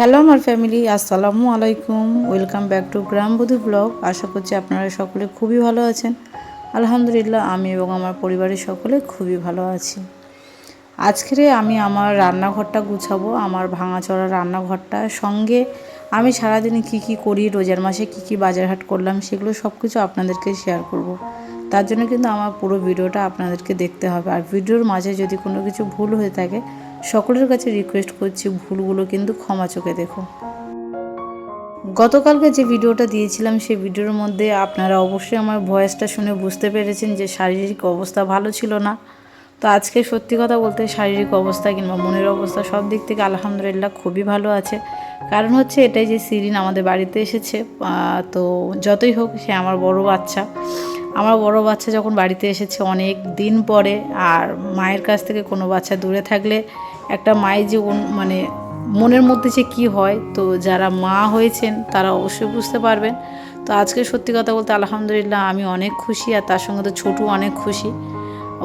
Hello আমার family, আসসালামু আলাইকুম। Welcome back to Grambadhu blog. আশা করছি আপনারা সকলে খুবই ভালো আছেন। আলহামদুলিল্লাহ, আমি এবং আমার পরিবারের সকলে খুবই ভালো আছি। আজকে আমি আমার রান্নাঘরটা গুছাবো, আমার ভাঙাচোরা রান্নাঘরটা। সঙ্গে আমি সারাদিনে কি কি করি, রোজার মাসে কি কি বাজারহাট করলাম, সেগুলো সব কিছু আপনাদেরকে শেয়ার করব। তার জন্য কিন্তু আমার পুরো ভিডিওটা আপনাদেরকে দেখতে হবে। আর ভিডিওর মাঝে যদি কোনো কিছু ভুল হয়ে থাকে, সকলের কাছে রিকোয়েস্ট করছি ভুলগুলো কিন্তু ক্ষমা চোখে দেখো। গতকালকে যে ভিডিওটা দিয়েছিলাম সেই ভিডিওর মধ্যে আপনারা অবশ্যই আমার ভয়েসটা শুনে বুঝতে পেরেছেন যে শারীরিক অবস্থা ভালো ছিল না। তো আজকে সত্যি কথা বলতে শারীরিক অবস্থা কিংবা মনের অবস্থা সব দিক থেকে আলহামদুলিল্লাহ খুবই ভালো আছে। কারণ হচ্ছে এটাই যে সিরিন আমাদের বাড়িতে এসেছে। তো যতই হোক সে আমার বড় বাচ্চা। আমার বড় বাচ্চা যখন বাড়িতে এসেছে অনেক দিন পরে, আর মায়ের কাছ থেকে কোনো বাচ্চা দূরে থাকলে একটা মায়ের যে মানে মনের মধ্যে যে কী হয়, তো যারা মা হয়েছেন তারা অবশ্যই বুঝতে পারবেন। তো আজকে সত্যি কথা বলতে আলহামদুলিল্লাহ আমি অনেক খুশি, আর তার সঙ্গে তো ছোটু অনেক খুশি,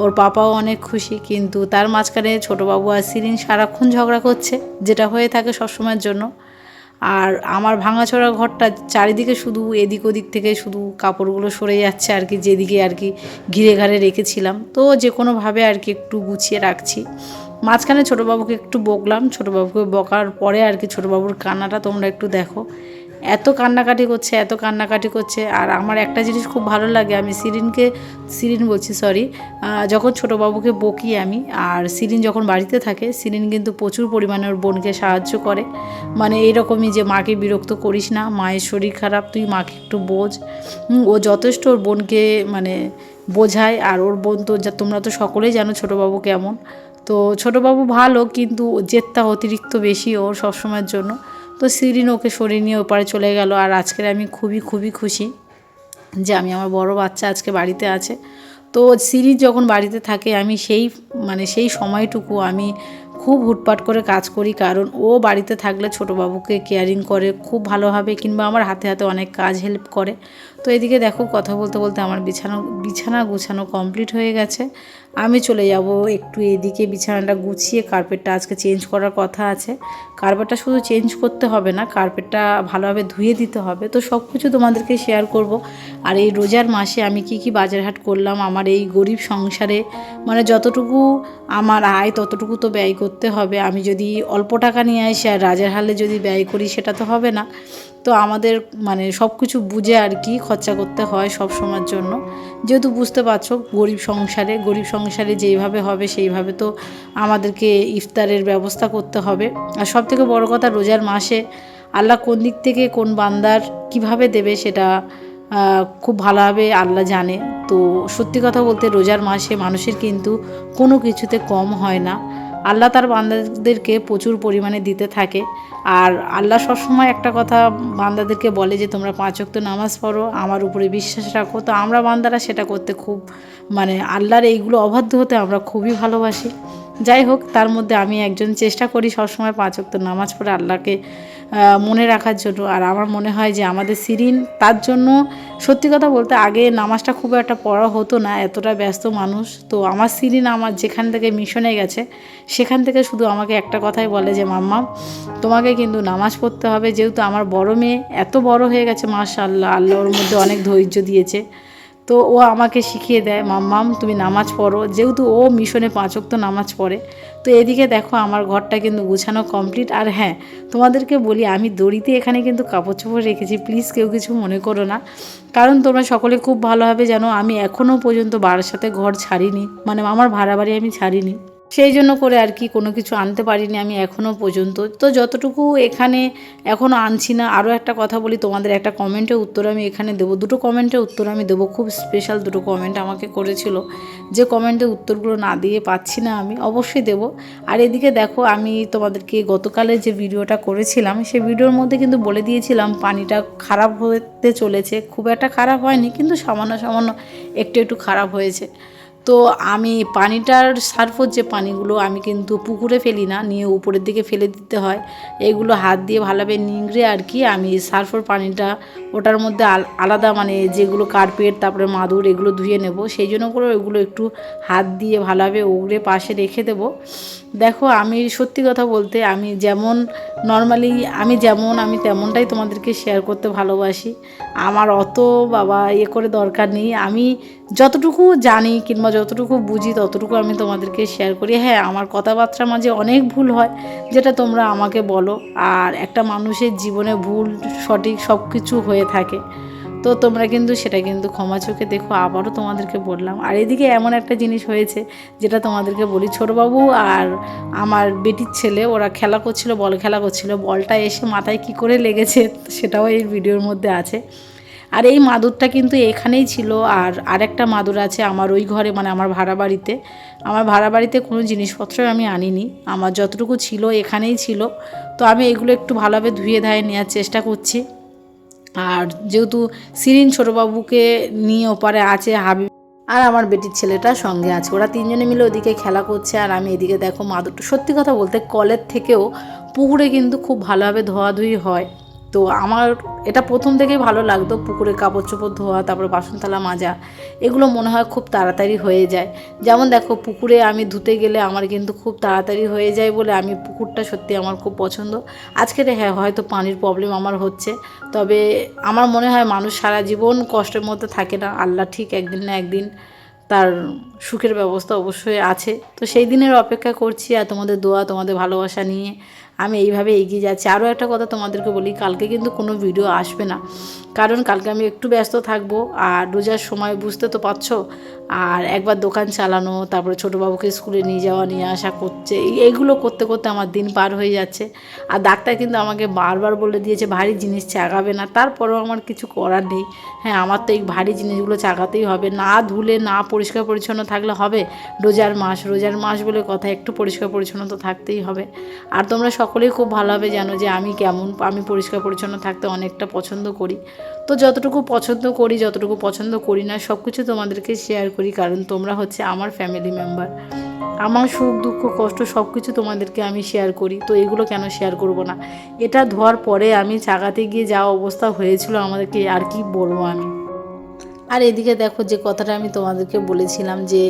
ওর পাপাও অনেক খুশি। কিন্তু তার মাঝখানে ছোটোবাবু আর সিরিন সারাক্ষণ ঝগড়া করছে, যেটা হয়ে থাকে সবসময়ের জন্য। আর আমার ভাঙাচোরা ঘরটা চারিদিকে শুধু এদিক ওদিক থেকে শুধু কাপড়গুলো সরে যাচ্ছে আর কি, যেদিকে আর কি ঘিরে ঘাড়ে রেখেছিলাম। তো যে কোনোভাবে আর কি একটু গুছিয়ে রাখছি। মাঝখানে ছোটোবাবুকে একটু বকলাম, ছোটোবাবুকে বকার পরে আর কি ছোটোবাবুর কান্নাটা তোমরা একটু দেখো। এত কান্নাকাটি করছে, এত কান্নাকাটি করছে। আর আমার একটা জিনিস খুব ভালো লাগে, আমি সিরিন বলছি সরি, যখন ছোটোবাবুকে বকি আমি, আর সিরিন যখন বাড়িতে থাকে সিরিন কিন্তু প্রচুর পরিমাণে ওর বোনকে সাহায্য করে। মানে এইরকমই যে মাকে বিরক্ত করিস না, মায়ের শরীর খারাপ, তুই মাকে একটু বোঝ। ও যথেষ্ট ওর বোনকে মানে বোঝায়। আর ওর বোন তো তোমরা তো সকলেই জানো ছোটোবাবু কেমন। তো ছোটোবাবু ভালো, কিন্তু জেদটা অতিরিক্ত বেশি ওর সবসময়ের জন্য। তো সিরিন ওকে সরিয়ে নিয়ে ওপারে চলে গেল। আর আজকের আমি খুবই খুবই খুশি যে আমি আমার বড় বাচ্চা আজকে বাড়িতে আছে। তো সিরিজ যখন বাড়িতে থাকে আমি সেই সময়টুকু আমি খুব হুটপাট করে কাজ করি, কারণ ও বাড়িতে থাকলে ছোটোবাবুকে কেয়ারিং করে খুব ভালোভাবে, কিংবা আমার হাতে হাতে অনেক কাজ হেল্প করে। তো এদিকে দেখো কথা বলতে বলতে আমার বিছানা গুছানো কমপ্লিট হয়ে গেছে। আমি চলে যাব একটু এদিকে বিছানাটা গুছিয়ে, কার্পেটটা আজকে চেঞ্জ করার কথা আছে। কার্পেটটা শুধু চেঞ্জ করতে হবে না, কার্পেটটা ভালোভাবে ধুয়ে দিতে হবে। তো সব কিছু তোমাদেরকে শেয়ার করব। আর এই রোজার মাসে আমি কি কি বাজারহাট করলাম আমার এই গরিব সংসারে, মানে যতটুকু আমার আয় ততটুকু তো ব্যয় করতে হবে। আমি যদি অল্প টাকা নিয়ে আসি আর রাজার হালে যদি ব্যয় করি সেটা তো হবে না। তো আমাদের মানে সব কিছু বুঝে আর কি খরচা করতে হয় সব সময়ের জন্য। যেহেতু বুঝতে পারছো গরিব সংসারে যেইভাবে হবে সেইভাবে তো আমাদেরকে ইফতারের ব্যবস্থা করতে হবে। আর সবথেকে বড় কথা, রোজার মাসে আল্লাহ কোন দিক থেকে কোন বান্দার কিভাবে দেবে সেটা খুব ভালোভাবে আল্লাহ জানে। তো সত্যি কথা বলতে রোজার মাসে মানুষের কিন্তু কোনো কিছুতে কম হয় না। আল্লাহ তার বান্দাদেরকে প্রচুর পরিমাণে দিতে থাকে। আর আল্লাহ সবসময় একটা কথা বান্দাদেরকে বলে যে তোমরা 5 ওয়াক্ত নামাজ পড়ো, আমার উপরে বিশ্বাস রাখো। তো আমরা বান্দারা সেটা করতে খুব মানে আল্লাহর এইগুলো অবাধ্য হতে আমরা খুবই ভালোবাসি। যাই হোক, তার মধ্যে আমি একজন চেষ্টা করি সবসময় 5 ওয়াক্ত নামাজ পড়ে আল্লাহকে মনে রাখার জন্য। আর আমার মনে হয় যে আমাদের সিরিন তার জন্য, সত্যি কথা বলতে আগে নামাজটা খুব একটা পড়া হতো না, এতটা ব্যস্ত মানুষ। তো আমার সিরিন আমার যেখান থেকে মিশনে গেছে সেখান থেকে শুধু আমাকে একটা কথাই বলে যে মাম্মা তোমাকে কিন্তু নামাজ পড়তে হবে। যেহেতু আমার বড় মেয়ে এত বড় হয়ে গেছে মাশাআল্লাহ, আল্লাহ ওর মধ্যে অনেক ধৈর্য দিয়েছে। তো ও আমাকে শিখিয়ে দেয় মাম্মাম তুমি নামাজ পড়ো, যেহেতু ও মিশনে 5 ওয়াক্ত নামাজ পড়ে। তো এদিকে দেখো আমার ঘরটা কিন্তু গুছানো কমপ্লিট। আর হ্যাঁ, তোমাদেরকে বলি আমি দড়িতে এখানে কিন্তু কাপড় চোপড় রেখেছি, প্লিজ কেউ কিছু মনে করো না। কারণ তোমরা সকলে খুব ভালোভাবে জানো আমি এখনও পর্যন্ত বারাসাতে ঘর ছাড়িনি, মানে আমার ভাড়া বাড়ি আমি ছাড়িনি। সেই জন্য করে আর কি কোনো কিছু আনতে পারিনি আমি এখনও পর্যন্ত। তো যতটুকু এখানে এখনও আনছি না। আরও একটা কথা বলি, তোমাদের একটা কমেন্টের উত্তর আমি এখানে দেবো, দুটো কমেন্টের উত্তর আমি দেবো, খুব স্পেশাল দুটো কমেন্ট আমাকে করেছিল, যে কমেন্টের উত্তরগুলো না দিয়ে পাচ্ছি না, আমি অবশ্যই দেবো। আর এদিকে দেখো আমি তোমাদেরকে গতকালের যে ভিডিওটা করেছিলাম সেই ভিডিওর মধ্যে কিন্তু বলে দিয়েছিলাম পানিটা খারাপ হতে চলেছে। খুব একটা খারাপ হয়নি, কিন্তু সামান্য সামান্য একটু একটু খারাপ হয়েছে। তো আমি পানিটার সার্ফর যে পানিগুলো আমি কিন্তু পুকুরে ফেলি না, নিয়ে উপরের দিকে ফেলে দিতে হয়। এগুলো হাত দিয়ে ভালোভাবে নিংড়ে আর কি আমি সার্ফর পানিটা ওটার মধ্যে আলাদা মানে যেগুলো কার্পেট তারপরে মাদুর এগুলো ধুয়ে নেব, সেই জন্য করে ওইগুলো একটু হাত দিয়ে ভালোভাবে উগড়ে পাশে রেখে দেবো। দেখো আমি সত্যি কথা বলতে আমি যেমন নর্মালি আমি তেমনটাই তোমাদেরকে শেয়ার করতে ভালোবাসি। আমার অত বাবা করে দরকার নেই, আমি যতটুকু জানি কিংবা যতটুকু বুঝি ততটুকু আমি তোমাদেরকে শেয়ার করি। হ্যাঁ, আমার কথাবার্তার মাঝে অনেক ভুল হয়, যেটা তোমরা আমাকে বলো। আর একটা মানুষের জীবনে ভুল সঠিক সব কিছু হয়ে থাকে, তো তোমরা কিন্তু সেটা কিন্তু ক্ষমা চোখে দেখো। আবারও তোমাদেরকে বললাম। আর এদিকে এমন একটা জিনিস হয়েছে যেটা তোমাদেরকে বলি, ছোটোবাবু আর আমার বেটির ছেলে ওরা খেলা করছিল, বল খেলা করছিল, বলটা এসে মাথায় কি করে লেগেছে সেটাও এই ভিডিওর মধ্যে আছে। আর এই মাদুরটা কিন্তু এখানেই ছিল, আর আরেকটা মাদুর আছে আমার ওই ঘরে, মানে আমার ভাড়া বাড়িতে কোনো জিনিসপত্র আমি আনিনি, আমার যতটুকু ছিল এখানেই ছিল। তো আমি এগুলো একটু ভালোভাবে ধুয়ে ধায়ে নেওয়ার চেষ্টা করছি। আর যেহেতু সিরিন ছোটোবাবুকে নিয়ে ওপারে আছে, হাবিব আর আমার বেটির ছেলেটা সঙ্গে আছে, ওরা তিনজনে মিলে ওদিকে খেলা করছে। আর আমি এদিকে দেখো মাদুরটা, সত্যি কথা বলতে কলের থেকেও পুকুরে কিন্তু খুব ভালোভাবে ধোয়াধুয়ি হয়। তো আমার এটা প্রথম থেকেই ভালো লাগতো, পুকুরে কাপড় চোপড় ধোয়া তারপরে বাসন থালা মাজা এগুলো মনে হয় খুব তাড়াতাড়ি হয়ে যায়। যেমন দেখো পুকুরে আমি ধুতে গেলে আমার কিন্তু খুব তাড়াতাড়ি হয়ে যায় বলে আমি পুকুরটা সত্যি আমার খুব পছন্দ। আজকের হ্যাঁ হয়তো পানির প্রবলেম আমার হচ্ছে, তবে আমার মনে হয় মানুষ সারা জীবন কষ্টের মধ্যে থাকে না, আল্লাহ ঠিক একদিন না একদিন তার সুখের ব্যবস্থা অবশ্যই আছে। তো সেই দিনের অপেক্ষা করছি, আর তোমাদের দোয়া তোমাদের ভালোবাসা নিয়ে আমি এইভাবে এগিয়ে যাচ্ছি। আরও একটা কথা তোমাদেরকে বলি, কালকে কিন্তু কোনো ভিডিও আসবে না, কারণ কালকে আমি একটু ব্যস্ত থাকবো। আর রোজার সময় বুঝতে তো পারছো, আর একবার দোকান চালানো তারপরে ছোটোবাবুকে স্কুলে নিয়ে যাওয়া নিয়ে আসা করছে, এইগুলো করতে করতে আমার দিন পার হয়ে যাচ্ছে। আর ডাক্তার কিন্তু আমাকে বারবার বলে দিয়েছে ভারী জিনিস চাগাবে না, তারপরেও আমার কিছু করার নেই। হ্যাঁ, আমার তো এই ভারী জিনিসগুলো চাগাতেই হবে, না ধুলে না পরিষ্কার পরিচ্ছন্ন থাকলে হবে। রোজার মাস বলে কথা, একটু পরিষ্কার পরিচ্ছন্ন তো থাকতেই হবে। আর তোমরা সকলেই খুব ভালোভাবে জানো যে আমি পরিষ্কার পরিচ্ছন্ন থাকতে অনেকটা পছন্দ করি। তো যতটুকু পছন্দ করি না সব কিছু তোমাদেরকে শেয়ার করি, কারণ তোমরা হচ্ছে আমার ফ্যামিলি মেম্বার। আমার সুখ দুঃখ কষ্ট সব কিছু তোমাদেরকে আমি শেয়ার করি, তো এগুলো কেন শেয়ার করব না। এটা ধোয়ার পরে আমি চাগাতে গিয়ে যা অবস্থা হয়েছিল আমাদেরকে আর কি বলবো আমি। আর এদিকে দেখো যে কথাটা আমি তোমাদেরকে বলেছিলাম যে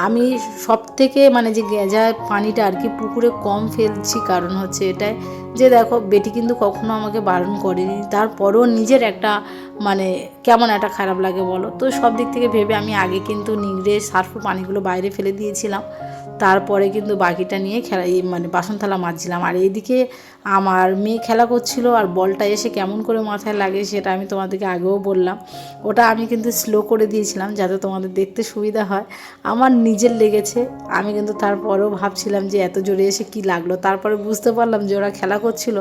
আমি সব থেকে মানে যে গেঁজা পানিটা আর কি পুকুরে কম ফেলছি, কারণ হচ্ছে এটাই যে দেখো বেটি কিন্তু কখনো আমাকে বারণ করেনি, তারপরেও নিজের একটা মানে কেমন একটা খারাপ লাগে বলো। তো সব দিক থেকে ভেবে আমি আগে কিন্তু নিংড়ে সার্ফ পানিগুলো বাইরে ফেলে দিয়েছিলাম, তারপরে কিন্তু বাকিটা নিয়ে মানে বাসন থালা মাজছিলাম। আর এইদিকে আমার মেয়ে খেলা করছিল, আর বলটা এসে কেমন করে মাথায় লাগে সেটা আমি তোমাদেরকে আগেও বললাম। ওটা আমি কিন্তু স্লো করে দিয়েছিলাম যাতে তোমাদের দেখতে সুবিধা হয়। আমার নিজের লেগেছে, আমি কিন্তু তারপরেও ভাবছিলাম যে এত জোরে এসে কি লাগলো, তারপরে বুঝতে পারলাম যে ওরা খেলা করছিল,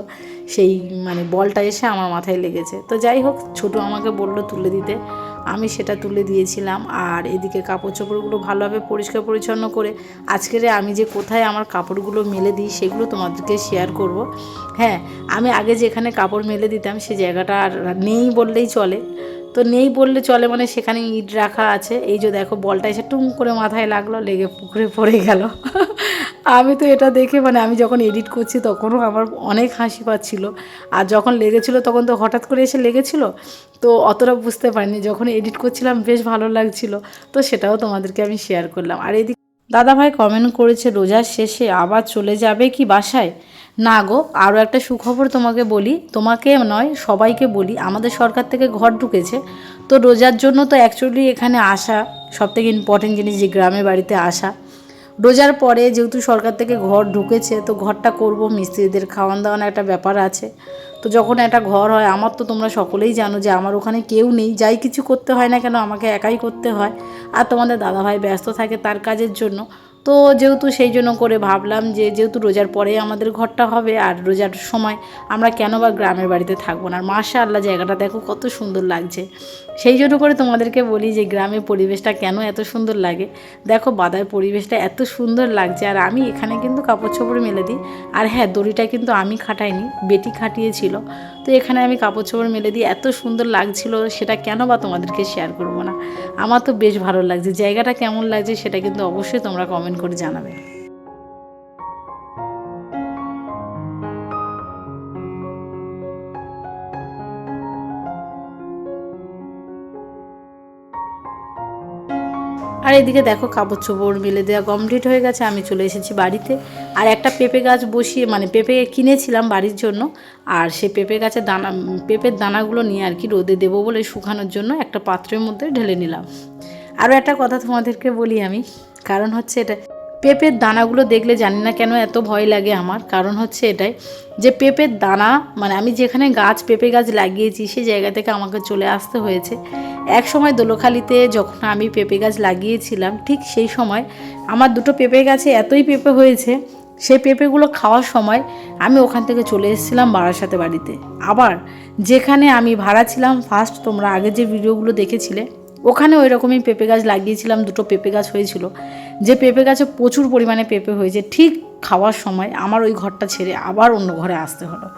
সেই মানে বলটা এসে আমার মাথায় লেগেছে। তো যাই হোক, ছোটো আমাকে বললো তুলে দিতে, আমি সেটা তুলে দিয়েছিলাম। আর এদিকে কাপড় চোপড়গুলো ভালোভাবে পরিষ্কার পরিচ্ছন্ন করে আজকের আমি যে কোথায় আমার কাপড়গুলো মেলে দিই সেগুলো তোমাদেরকে শেয়ার করব। হ্যাঁ, আমি আগে যেখানে কাপড় মেলে দিতাম সে জায়গাটা আর নেই বললেই চলে। তো নেই বললে চলে, মানে সেখানে ইট রাখা আছে। এই যে দেখো বলটা এসে টুম করে মাথায় লাগলো, লেগে পুকুরে পড়ে গেল। আমি তো এটা দেখে মানে আমি যখন এডিট করছি তখনও আমার অনেক হাসি পাচ্ছিল, আর যখন লেগেছিলো তখন তো হঠাৎ করে এসে লেগেছিলো, তো অতটা বুঝতে পারিনি। যখন এডিট করছিলাম বেশ ভালো লাগছিল, তো সেটাও তোমাদেরকে আমি শেয়ার করলাম। আর এদিকে দাদাভাই কমেন্ট করেছে রোজার শেষে আবার চলে যাবে কি বাসায়? না গো, আরও একটা সুখবর তোমাকে বলি, তোমাকে নয় সবাইকে বলি, আমাদের সরকার থেকে ঘর ঢুকেছে। তো রোজার জন্য তো অ্যাকচুয়ালি এখানে আসা সবথেকে ইম্পর্টেন্ট জিনিস, যে গ্রামের বাড়িতে আসা। রোজার পরে যেহেতু সরকার থেকে ঘর ঢুকেছে, তো ঘরটা করব, মিস্ত্রিদের খাওয়ান দাওয়ানোর একটা ব্যাপার আছে। তো যখন একটা ঘর হয়, আমার তো তোমরা সকলেই জানো যে আমার ওখানে কেউ নেই, যাই কিছু করতে হয় না কেন আমাকে একাই করতে হয়। আর তোমাদের দাদাভাই ব্যস্ত থাকে তার কাজের জন্য। তো যেহেতু সেই জন্য করে ভাবলাম যে যেহেতু রোজার পরে আমাদের ঘরটা হবে, আর রোজার সময় আমরা কেন বা গ্রামের বাড়িতে থাকবো না। আর মাশাআল্লাহ জায়গাটা দেখো কত সুন্দর লাগছে, সেই জন্য করে তোমাদেরকে বলি যে গ্রামের পরিবেশটা কেন এত সুন্দর লাগে। দেখো বাদার পরিবেশটা এত সুন্দর লাগছে, আর আমি এখানে কিন্তু কাপড় চোপড় মেলে দিই। আর হ্যাঁ, দড়িটা কিন্তু আমি খাটাইনি, বেটি খাটিয়েছিল। তো এখানে আমি কাপড় চোপড় মেলে দিয়ে এত সুন্দর লাগছিল, সেটা কেন বা তোমাদেরকে শেয়ার করবো না। আমার তো বেশ ভালো লাগছে। জায়গাটা কেমন লাগছে সেটা কিন্তু অবশ্যই তোমরা কমেন্ট করে জানাবে। আর এদিকে দেখো কাপড় চোপড় মেলে দেওয়া কমপ্লিট হয়ে গেছে, আমি চলে এসেছি বাড়িতে। আর একটা পেঁপে গাছ বসিয়ে মানে পেঁপে কিনেছিলাম বাড়ির জন্য, আর সেই পেঁপে গাছের পেঁপের দানাগুলো নিয়ে আর কি রোদে দেবো বলে শুকানোর জন্য একটা পাত্রের মধ্যে ঢেলে নিলাম। আরও একটা কথা তোমাদেরকে বলি আমি, কারণ হচ্ছে এটা, পেঁপের দানাগুলো দেখলে জানি না কেন এত ভয় লাগে আমার। কারণ হচ্ছে এটাই যে পেঁপের দানা মানে আমি যেখানে পেঁপে গাছ লাগিয়েছি সেই জায়গা থেকে আমাকে চলে আসতে হয়েছে। এক সময় দোলখালিতে যখন আমি পেঁপে গাছ লাগিয়েছিলাম ঠিক সেই সময় আমার দুটো পেঁপে গাছে এতই পেঁপে হয়েছে, সেই পেঁপেগুলো খাওয়ার সময় আমি ওখান থেকে চলে এসেছিলাম বারাসাতে বাড়িতে। আবার যেখানে আমি ভাড়া ছিলাম ফার্স্ট, তোমরা আগে যে ভিডিওগুলো দেখেছিলে, ওখানে ওই রকমই পেঁপে গাছ লাগিয়েছিলাম, দুটো পেঁপে গাছ হয়েছিল। যে পেঁপে গাছে প্রচুর পরিমাণে পেঁপে হয়েছে, ঠিক খাওয়ার সময় আমার ওই ঘরটা ছেড়ে আবার অন্য ঘরে আসতে হলো।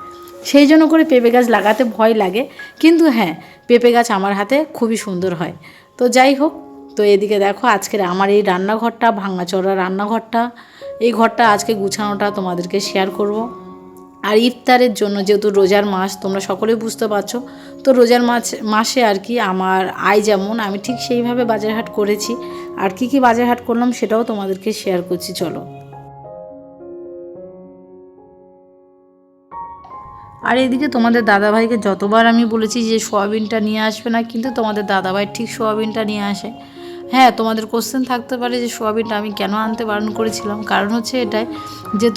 সেই জন্য করে পেঁপে গাছ লাগাতে ভয় লাগে, কিন্তু হ্যাঁ পেঁপে গাছ আমার হাতে খুবই সুন্দর হয়। তো যাই হোক, তো এদিকে দেখো আজকের আমার এই রান্নাঘরটা, ভাঙাচোরা রান্নাঘরটা, এই ঘরটা আজকে গুছানোটা তোমাদেরকে শেয়ার করব। আর ইফতারের জন্য যেহেতু রোজার মাস, তোমরা সকলেই বুঝতে পারছো, তো রোজার মাসে আর কি আমার আয় যেমন, আমি ঠিক সেইভাবে বাজারহাট করেছি। আর কি কি বাজারহাট করলাম সেটাও তোমাদেরকে শেয়ার করছি, চলো। আর এদিকে তোমাদের দাদাভাইকে যতবার আমি বলেছি যে সোয়াবিনটা নিয়ে আসবে না, কিন্তু তোমাদের দাদাভাই ঠিক সোয়াবিনটা নিয়ে আসে। হ্যাঁ, তোমাদের কোশ্চেন থাকতে পারে যে সোয়াবিনটা আমি কেন আনতে বারণ করেছিলাম। কারণ হচ্ছে এটাই যে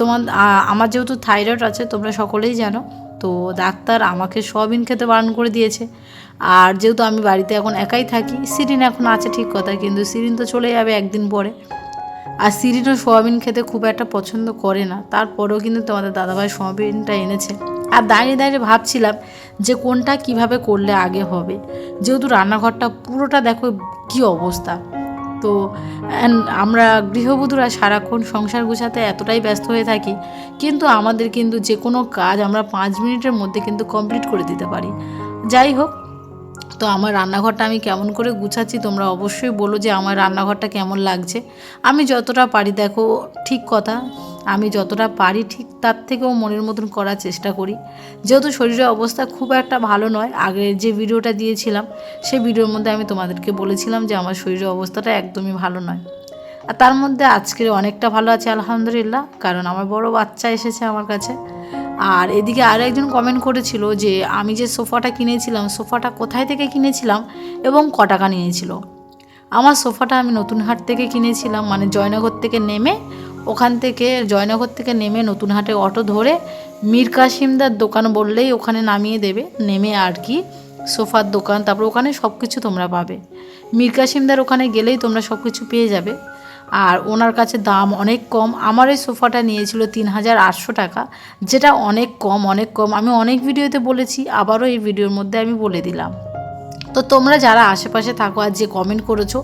আমার যেহেতু থাইরয়েড আছে, তোমরা সকলেই জানো, তো ডাক্তার আমাকে সোয়াবিন খেতে বারণ করে দিয়েছে। আর যেহেতু আমি বাড়িতে এখন একাই থাকি, সিরিন এখন আছে ঠিক কথা, কিন্তু সিরিন তো চলে যাবে একদিন পরে। আর সিরিনও সোয়াবিন খেতে খুব একটা পছন্দ করে না, তারপরেও কিন্তু তোমাদের দাদাভাই সোয়াবিনটা এনেছে। আর দাঁড়িয়ে দাঁড়িয়ে ভাবছিলাম যে কোনটা কিভাবে করলে আগে হবে, যেহেতু রান্নাঘরটা পুরোটা দেখো কী অবস্থা। তো আমরা গৃহবধূরা সারাক্ষণ সংসার গোছাতে এতটাই ব্যস্ত হয়ে থাকি, কিন্তু আমাদের কিন্তু যে কোনো কাজ আমরা 5 মিনিটের মধ্যে কিন্তু কমপ্লিট করে দিতে পারি। যাই হোক, তো আমার রান্নাঘরটা আমি কেমন করে গুছাচ্ছি তোমরা অবশ্যই বলো যে আমার রান্নাঘরটা কেমন লাগছে। আমি যতটা পারি, দেখো ঠিক কথা, আমি যতটা পারি ঠিক তার থেকেও মনের মতন করার চেষ্টা করি। যেহেতু শরীরের অবস্থা খুব একটা ভালো নয়, আগের যে ভিডিওটা দিয়েছিলাম সেই ভিডিওর মধ্যে আমি তোমাদেরকে বলেছিলাম যে আমার শরীরের অবস্থাটা একদমই ভালো নয়। আর তার মধ্যে আজকের অনেকটা ভালো আছে আলহামদুলিল্লাহ, কারণ আমার বড় বাচ্চা এসেছে আমার কাছে। আর এদিকে আরও একজন কমেন্ট করেছিল যে আমি যে সোফাটা কিনেছিলাম, সোফাটা কোথায় থেকে কিনেছিলাম এবং ক টাকা নিয়েছিল। আমার সোফাটা আমি নতুনহাট থেকে কিনেছিলাম, মানে জয়নগর থেকে নেমে, ওখান থেকে জয়নগর থেকে নেমে নতুনহাটে অটো ধরে মীর কাসিমদার দোকান বললেই ওখানে নামিয়ে দেবে, নেমে আর কি সোফার দোকান, তারপর ওখানে সব কিছু তোমরা পাবে। মীর কাসিমদার ওখানে গেলেই তোমরা সব কিছু পেয়ে যাবে। আর ওনার কাছে দাম অনেক কম। আমার এই সোফাটা নিয়েছিল 3800 টাকা, যেটা অনেক কম, অনেক কম। আমি অনেক ভিডিওতে বলেছি, আবারও এই ভিডিওর মধ্যে আমি বলে দিলাম। তো তোমরা যারা আশেপাশে থাকো আর যে কমেন্ট করেছো,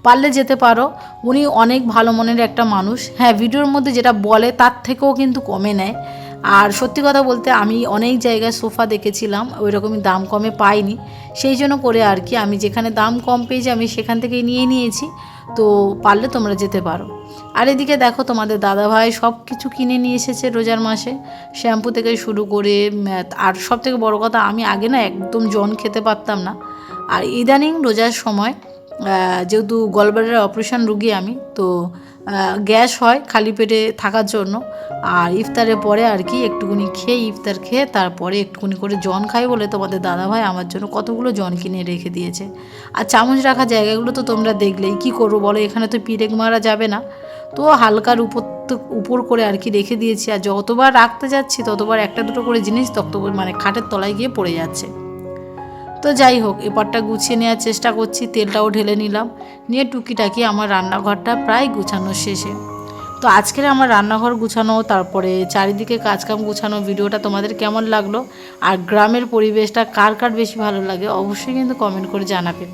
পারলে যেতে পারো। উনি অনেক ভালো মনের একটা মানুষ। হ্যাঁ, ভিডিওর মধ্যে যেটা বলে তার থেকেও কিন্তু কমে নেয়। আর সত্যি কথা বলতে আমি অনেক জায়গায় সোফা দেখেছিলাম, ওই রকমই দাম কমে পাইনি। সেই জন্য করে আর কি আমি যেখানে দাম কম পেয়েছি আমি সেখান থেকেই নিয়েছি। তো পারলে তোমরা যেতে পারো। আর এদিকে দেখো তোমাদের দাদাভাই সব কিছু কিনে নিয়ে এসেছে রোজার মাসে, শ্যাম্পু থেকে শুরু করে। আর সব থেকে বড়ো কথা, আমি আগে না একদম জন খেতে পারতাম না, আর ইদানিং রোজার সময় যেহেতু গলব্লাডার অপারেশন রুগী আমি, তো গ্যাস হয় খালি পেটে থাকার জন্য। আর ইফতারের পরে আর কি একটুকুনি খেয়ে, ইফতার খেয়ে তারপরে একটুকুনি করে জন খাই বলে তোমাদের দাদাভাই আমার জন্য কতগুলো জন কিনে রেখে দিয়েছে। আর চামচ রাখা জায়গাগুলো তো তোমরা দেখলেই, কী করবো বলো, এখানে তো পিরেক মারা যাবে না, তো হালকার উপর করে আর কি রেখে দিয়েছি। আর যতবার রাখতে যাচ্ছি ততবার একটা দুটো করে জিনিস মানে খাটের তলায় গিয়ে পড়ে যাচ্ছে। তো যাই হোক, এপারটা গুছিয়ে নেওয়ার চেষ্টা করছি, তেলটাও ঢেলে নিলাম, নিয়ে টুকিটাকি আমার রান্নাঘরটা প্রায় গুছানোর শেষে। তো আজকের আমার রান্নাঘর গুছানো, তারপরে চারিদিকে কাজকাম গুছানো ভিডিওটা তোমাদের কেমন লাগলো, আর গ্রামের পরিবেশটা কার কার বেশি ভালো লাগে অবশ্যই কিন্তু কমেন্ট করে জানাবেন।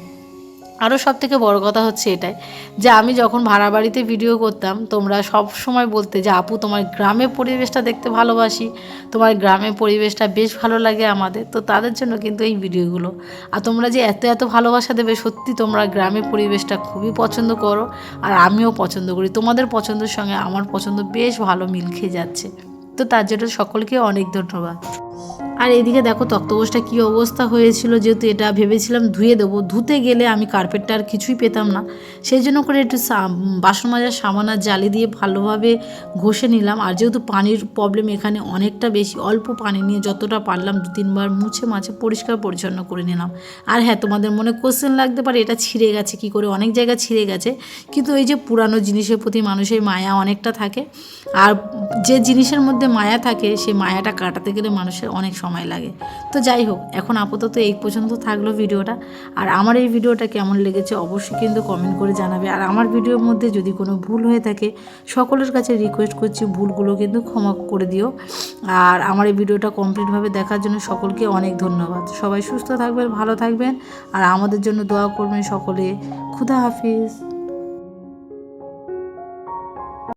আরও সবথেকে বড় কথা হচ্ছে এটাই যে আমি যখন ভাড়া বাড়িতে ভিডিও করতাম তোমরা সব সময় বলতে যে আপু তোমার গ্রামের পরিবেশটা দেখতে ভালোবাসি, তোমার গ্রামের পরিবেশটা বেশ ভালো লাগে আমাদের। তো তাদের জন্য কিন্তু এই ভিডিওগুলো। আর তোমরা যে এত এত ভালোবাসা দেবে, সত্যি তোমরা গ্রামের পরিবেশটা খুবই পছন্দ করো আর আমিও পছন্দ করি। তোমাদের পছন্দের সঙ্গে আমার পছন্দ বেশ ভালো মিল খেয়ে যাচ্ছে। তো তার জন্য সকলকে অনেক ধন্যবাদ। আর এদিকে দেখো তক্তপোষটা কী অবস্থা হয়েছিল, যেহেতু এটা ভেবেছিলাম ধুয়ে দেবো, ধুতে গেলে আমি কার্পেটটা আর কিছুই পেতাম না, সেই জন্য করে একটু বাসন মাজার সাবান আর জালি দিয়ে ভালোভাবে ঘষে নিলাম। আর যেহেতু পানির প্রবলেম এখানে অনেকটা বেশি, অল্প পানি নিয়ে যতটা পারলাম 2-3 বার মুছে মাছে পরিষ্কার পরিচ্ছন্ন করে নিলাম। আর হ্যাঁ, তোমাদের মনে কোশ্চেন লাগতে পারে এটা ছিঁড়ে গেছে কী করে, অনেক জায়গা ছিঁড়ে গেছে, কিন্তু এই যে পুরানো জিনিসের প্রতি মানুষের মায়া অনেকটা থাকে, আর যে জিনিসের মধ্যে মায়া থাকে সেই মায়াটা কাটাতে গেলে মানুষের অনেক সময় লাগে। তো যাই হোক, এখন আপাতত এই পর্যন্ত থাকলো ভিডিওটা। আর আমার এই ভিডিওটা কেমন লেগেছে অবশ্যই কিন্তু কমেন্ট করে জানাবে। আর আমার ভিডিওর মধ্যে যদি কোনো ভুল হয়ে থাকে সকলের কাছে রিকোয়েস্ট করছি ভুলগুলো কিন্তু ক্ষমা করে দিও। আর আমার এই ভিডিওটা কমপ্লিটভাবে দেখার জন্য সকলকে অনেক ধন্যবাদ। সবাই সুস্থ থাকবেন, ভালো থাকবেন, আর আমাদের জন্য দোয়া করবেন সকলে। খুদা হাফিজ।